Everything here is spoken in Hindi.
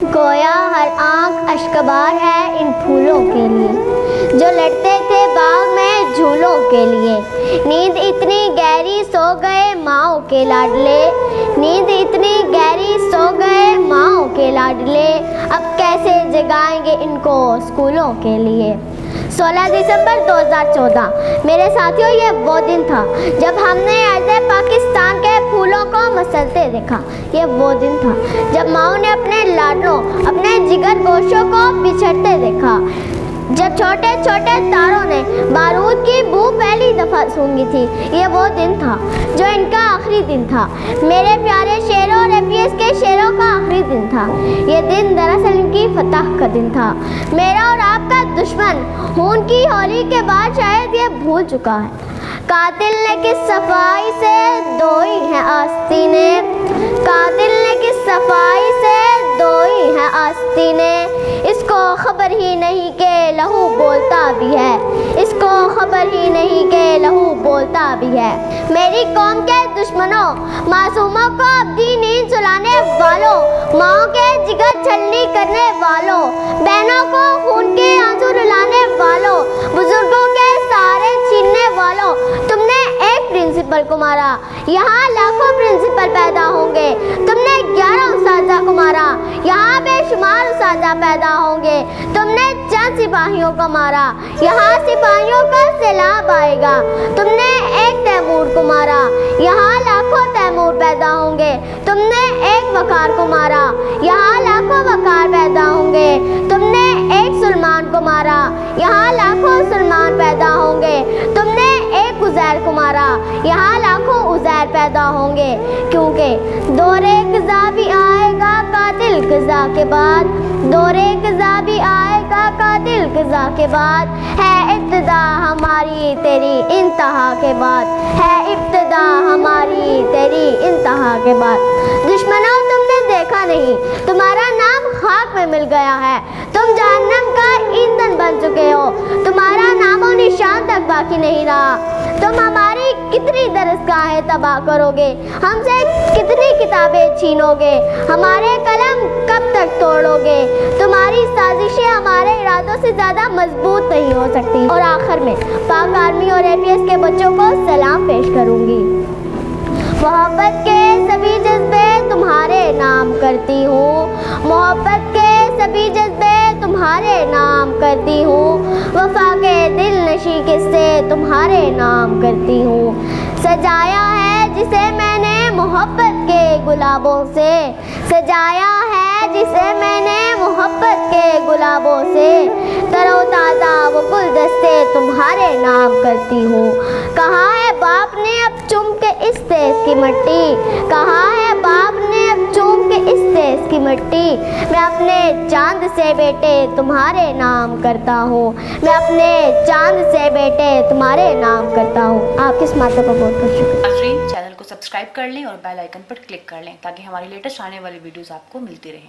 गोया हर आँख अश्कबार है इन फूलों के लिए जो लड़ते थे बाग में झूलों के लिए। नींद इतनी गहरी सो गए माँओं के लाडले, नींद इतनी गहरी सो गए माँओं के लाडले, अब कैसे जगाएंगे इनको स्कूलों के लिए। 16 दिसंबर 2014 मेरे साथियों, ये वो दिन था जब हमने ऐसे पाकिस्तान के फूलों को मसलते देखा। ये वो दिन था जब माओ ने अपने लाडलों, अपने जिगर गोशों को बिछड़ते देखा, जब छोटे छोटे तारों ने बारूद की बू पहली दफ़ा सूंघी थी। ये वो दिन था जो इनका आखिरी दिन था। मेरे प्यारे शेरों और एपीएस के शेरों का आखिरी दिन था। ये दिन दरअसल इनकी फतह का दिन था। मेरा और आपका दुश्मन खून की होली के बाद शायद ये भूल चुका है। कातिल ने किस सफाई से धोई है आस्तीनें, कातिल ने किस सफाई से धोई है आस्तीनें, इसको खबर ही नहीं के लहू बोलता भी है, इसको खबर ही नहीं के लहू बोलता भी है। मेरी कौम के दुश्मनों, मासूमों को अपनी नींद सुलाने वालों, माओ के जिगर छलनी करने वालों, बहनों को खून के आंसू रुलाने वालों, बुजुर्गों के सहारे छीनने वालों, तुमने एक प्रिंसिपल को मारा, यहाँ लाखों प्रिंसिपल पैदा होंगे। तुमने 11 उस्तादा को मारा, यहाँ बेशुमार उस्तादा पैदा होंगे। तुमने चंद सिपाहियों को मारा, यहाँ सिपाहियों का सैलाब आएगा। तुमने एक तैमूर को मारा, यहाँ लाखों तैमूर पैदा होंगे। तुमने एक वकार को मारा, यहाँ लाखों वकार पैदा होंगे। तुमने एक सुलेमान को मारा, यहाँ लाखों सुलेमान पैदा होंगे। तुमने एक उज़ैर को मारा, यहाँ लाखों उज़ैर पैदा होंगे। क्योंकि दौरे क़ज़ा भी आएगा कातिल क़ज़ा के बाद, दौरे क़ज़ा भी आएगा कातिल क़ज़ा के बाद, है इब्तिदा हमारी तेरी इंतहा के बाद, है इब्तिदा हमारी तेरी इंतहा के बाद। दुश्मनों, तुमने देखा नहीं, तुम्हारा नाम खाक में मिल गया है, तुम जहन्नम का ईंधन बन चुके हो, तुम्हारा नामो निशान तक बाकी नहीं रहा। तुम हमारी कितनी दरसगाहें तबाह करोगे, हमसे कितनी किताबें छीनोगे, हमारे कलम कब तक तोड़ोगे। तुम्हारी साजिशें हमारे इरादों से ज़्यादा मजबूत नहीं हो सकती। और आखिर में पाक आर्मी और एपीएस के बच्चों को सलाम पेश करूँगी। मोहब्बत के सभी जज्बे तुम्हारे नाम करती हूँ, मोहब्बत के सभी जज्बे तुम्हारे नाम करती हूँ, वफा के दिल नशी किस्से तुम्हारे नाम करती हूँ। सजाया है जिसे मैंने मोहब्बत के गुलाबों से, सजाया है जिसे मैंने मोहब्बत के गुलाबों से, तरोताज़ा वो गुलदस्ते तुम्हारे नाम करती हूँ। कहाँ है बाप ने अब चूम के इस देश की मिट्टी, कहाँ है बाप ने अब चूम के इस देश की मिट्टी। मैं अपने चांद से बेटे तुम्हारे नाम करता हूँ, मैं अपने चांद से बेटे तुम्हारे नाम करता हूँ। आपकी इस माता को बहुत बहुत शुक्रिया। चैनल को सब्सक्राइब कर लें और बेल आइकन पर क्लिक कर लें ताकि हमारी लेटेस्ट आने वाली वीडियोस आपको मिलती रहें।